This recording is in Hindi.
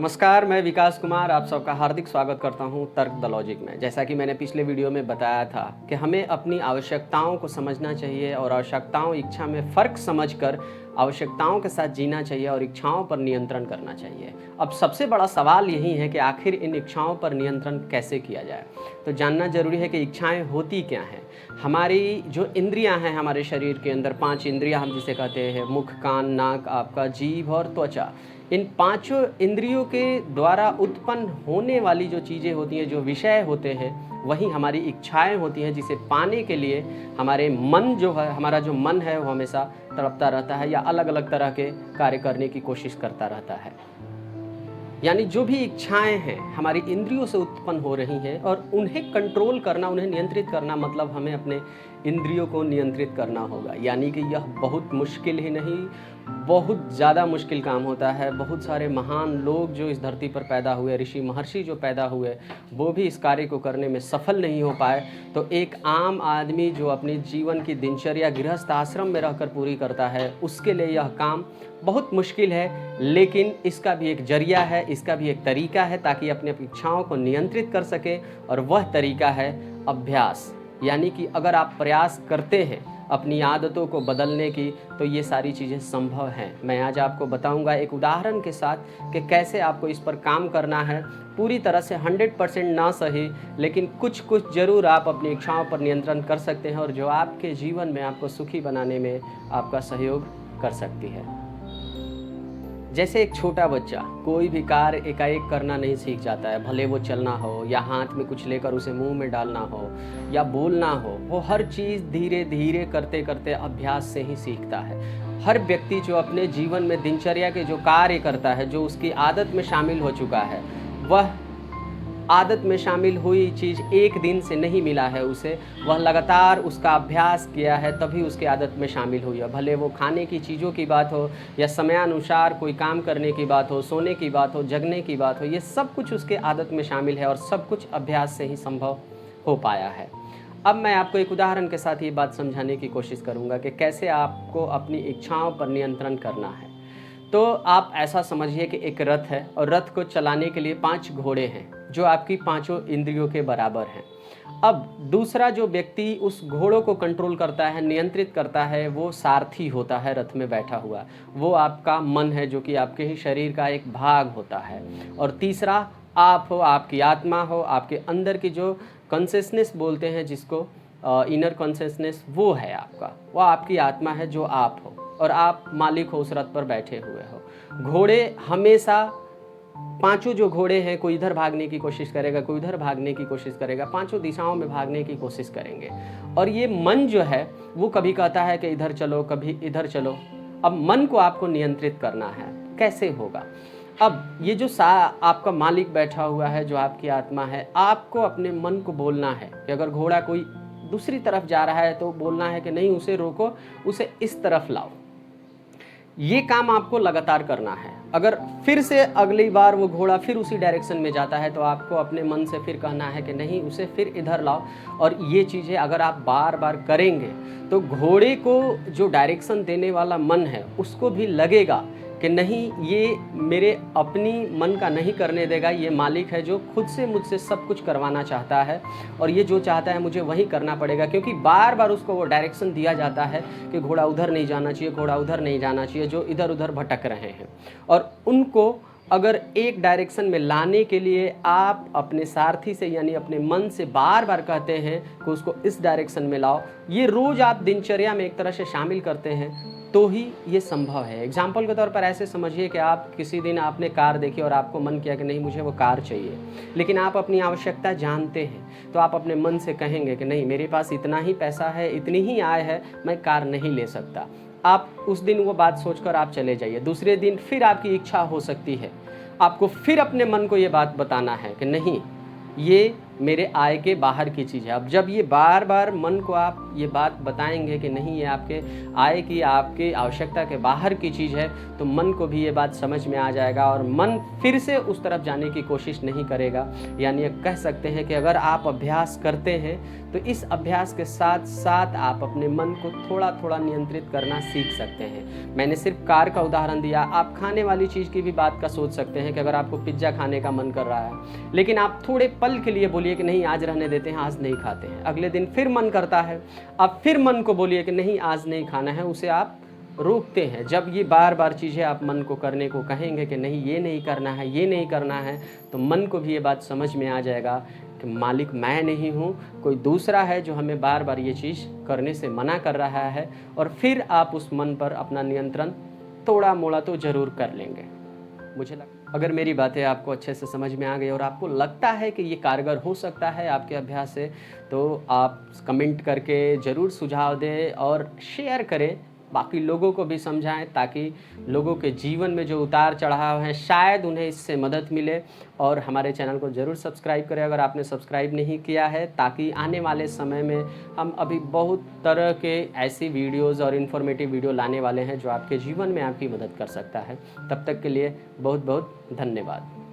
नमस्कार, मैं विकास कुमार आप सबका हार्दिक स्वागत करता हूं तर्क द लॉजिक में। जैसा कि मैंने पिछले वीडियो में बताया था कि हमें अपनी आवश्यकताओं को समझना चाहिए और आवश्यकताओं इच्छा में फ़र्क समझकर आवश्यकताओं के साथ जीना चाहिए और इच्छाओं पर नियंत्रण करना चाहिए। अब सबसे बड़ा सवाल यही है कि आखिर इन इच्छाओं पर नियंत्रण कैसे किया जाए। तो जानना जरूरी है कि इच्छाएँ होती क्या हैं। हमारी जो इंद्रियां हैं हमारे शरीर के अंदर, 5 इंद्रियां हम जिसे कहते हैं, मुख, कान, नाक, आपका जीभ और त्वचा, इन पांचों इंद्रियों के द्वारा उत्पन्न होने वाली जो चीज़ें होती हैं, जो विषय होते हैं, वही हमारी इच्छाएं होती हैं, जिसे पाने के लिए हमारे मन जो है, हमारा जो मन है वो हमेशा तड़पता रहता है या अलग अलग तरह के कार्य करने की कोशिश करता रहता है। यानी जो भी इच्छाएं हैं हमारी इंद्रियों से उत्पन्न हो रही हैं और उन्हें कंट्रोल करना, उन्हें नियंत्रित करना, मतलब हमें अपने इंद्रियों को नियंत्रित करना होगा। यानी कि यह बहुत मुश्किल ही नहीं, बहुत ज़्यादा मुश्किल काम होता है। बहुत सारे महान लोग जो इस धरती पर पैदा हुए, ऋषि महर्षि जो पैदा हुए, वो भी इस कार्य को करने में सफल नहीं हो पाए। तो एक आम आदमी जो अपनी जीवन की दिनचर्या गृहस्थ आश्रम में रहकर पूरी करता है, उसके लिए यह काम बहुत मुश्किल है। लेकिन इसका भी एक जरिया है, इसका भी एक तरीका है ताकि अपनी इच्छाओं को नियंत्रित कर सके, और वह तरीका है अभ्यास। यानी कि अगर आप प्रयास करते हैं अपनी आदतों को बदलने की, तो ये सारी चीज़ें संभव हैं। मैं आज आपको बताऊंगा एक उदाहरण के साथ कि कैसे आपको इस पर काम करना है। पूरी तरह से 100% ना सही, लेकिन कुछ कुछ ज़रूर आप अपनी इच्छाओं पर नियंत्रण कर सकते हैं, और जो आपके जीवन में आपको सुखी बनाने में आपका सहयोग कर सकती है। जैसे एक छोटा बच्चा कोई भी कार्य एकाएक करना नहीं सीख जाता है, भले वो चलना हो या हाथ में कुछ लेकर उसे मुंह में डालना हो या बोलना हो, वो हर चीज़ धीरे धीरे करते करते अभ्यास से ही सीखता है। हर व्यक्ति जो अपने जीवन में दिनचर्या के जो कार्य करता है, जो उसकी आदत में शामिल हो चुका है, वह आदत में शामिल हुई चीज़ एक दिन से नहीं मिला है उसे, वह लगातार उसका अभ्यास किया है, तभी उसकी आदत में शामिल हुई है। भले वो खाने की चीज़ों की बात हो या समयानुसार कोई काम करने की बात हो, सोने की बात हो, जगने की बात हो, ये सब कुछ उसके आदत में शामिल है और सब कुछ अभ्यास से ही संभव हो पाया है। अब मैं आपको एक उदाहरण के साथ ये बात समझाने की कोशिश करूँगा कि कैसे आपको अपनी इच्छाओं पर नियंत्रण करना है। तो आप ऐसा समझिए कि एक रथ है और रथ को चलाने के लिए 5 घोड़े हैं जो आपकी पांचों इंद्रियों के बराबर हैं। अब दूसरा जो व्यक्ति उस घोड़ों को कंट्रोल करता है, नियंत्रित करता है, वो सारथी होता है रथ में बैठा हुआ। वो आपका मन है, जो कि आपके ही शरीर का एक भाग होता है। और तीसरा आप हो, आपकी आत्मा हो, आपके अंदर की जो कॉन्शियसनेस बोलते हैं जिसको, इनर कॉन्शियसनेस, वो है आपका, वो आपकी आत्मा है जो आप हो, और आप मालिक हो, उस रथ पर बैठे हुए हो। घोड़े हमेशा, पांचों जो घोड़े हैं, कोई इधर भागने की कोशिश करेगा, कोई उधर भागने की कोशिश करेगा, पांचों दिशाओं में भागने की कोशिश करेंगे। और ये मन जो है वो कभी कहता है कि इधर चलो, कभी इधर चलो। अब मन को आपको नियंत्रित करना है, कैसे होगा? अब ये जो आपका मालिक बैठा हुआ है, जो आपकी आत्मा है, आपको अपने मन को बोलना है कि अगर घोड़ा कोई दूसरी तरफ जा रहा है तो बोलना है कि नहीं, उसे रोको, उसे इस तरफ लाओ। ये काम आपको लगातार करना है। अगर फिर से अगली बार वो घोड़ा फिर उसी डायरेक्शन में जाता है तो आपको अपने मन से फिर कहना है कि नहीं, उसे फिर इधर लाओ। और ये चीज़ें अगर आप बार बार करेंगे तो घोड़े को जो डायरेक्शन देने वाला मन है उसको भी लगेगा कि नहीं, ये मेरे अपनी मन का नहीं करने देगा, ये मालिक है जो खुद से मुझसे सब कुछ करवाना चाहता है, और ये जो चाहता है मुझे वही करना पड़ेगा। क्योंकि बार बार उसको वो डायरेक्शन दिया जाता है कि घोड़ा उधर नहीं जाना चाहिए, घोड़ा उधर नहीं जाना चाहिए, जो इधर उधर भटक रहे हैं। और उनको अगर एक डायरेक्शन में लाने के लिए आप अपने सारथी से, यानी अपने मन से बार बार कहते हैं कि उसको इस डायरेक्शन में लाओ, ये रोज़ आप दिनचर्या में एक तरह से शामिल करते हैं, तो ही ये संभव है। एग्जाम्पल के तौर पर ऐसे समझिए कि आप किसी दिन आपने कार देखी और आपको मन किया कि नहीं, मुझे वो कार चाहिए, लेकिन आप अपनी आवश्यकता जानते हैं, तो आप अपने मन से कहेंगे कि नहीं, मेरे पास इतना ही पैसा है, इतनी ही आय है, मैं कार नहीं ले सकता। आप उस दिन वो बात सोचकर आप चले जाइए। दूसरे दिन फिर आपकी इच्छा हो सकती है, आपको फिर अपने मन को ये बात बताना है कि नहीं, ये मेरे आय के बाहर की चीज़ है। अब जब ये बार बार मन को आप ये बात बताएंगे कि नहीं, ये आपके आय की, आपके आवश्यकता के बाहर की चीज़ है, तो मन को भी ये बात समझ में आ जाएगा और मन फिर से उस तरफ जाने की कोशिश नहीं करेगा। यानी कह सकते हैं कि अगर आप अभ्यास करते हैं तो इस अभ्यास के साथ साथ आप अपने मन को थोड़ा थोड़ा नियंत्रित करना सीख सकते हैं। मैंने सिर्फ कार का उदाहरण दिया, आप खाने वाली चीज़ की भी बात का सोच सकते हैं कि अगर आपको पिज्ज़ा खाने का मन कर रहा है, लेकिन आप थोड़े पल के लिए बोलिए कि नहीं आज रहने देते हैं, आज नहीं खाते हैं। अगले दिन फिर मन करता है, आप फिर मन को बोलिए कि नहीं आज नहीं खाना है, उसे आप रोकते हैं। जब ये बार बार चीज़ें आप मन को करने को कहेंगे कि नहीं ये नहीं करना है, ये नहीं करना है, तो मन को भी ये बात समझ में आ जाएगा कि मालिक मैं नहीं हूँ, कोई दूसरा है जो हमें बार बार ये चीज़ करने से मना कर रहा है। और फिर आप उस मन पर अपना नियंत्रण थोड़ा मोड़ा तो ज़रूर कर लेंगे। मुझे अगर मेरी बातें आपको अच्छे से समझ में आ गई और आपको लगता है कि ये कारगर हो सकता है आपके अभ्यास से, तो आप कमेंट करके ज़रूर सुझाव दें और शेयर करें, बाकी लोगों को भी समझाएं, ताकि लोगों के जीवन में जो उतार चढ़ाव हैं शायद उन्हें इससे मदद मिले। और हमारे चैनल को ज़रूर सब्सक्राइब करें अगर आपने सब्सक्राइब नहीं किया है, ताकि आने वाले समय में हम अभी बहुत तरह के ऐसी वीडियोज़ और इन्फॉर्मेटिव वीडियो लाने वाले हैं जो आपके जीवन में आपकी मदद कर सकता है। तब तक के लिए बहुत बहुत धन्यवाद।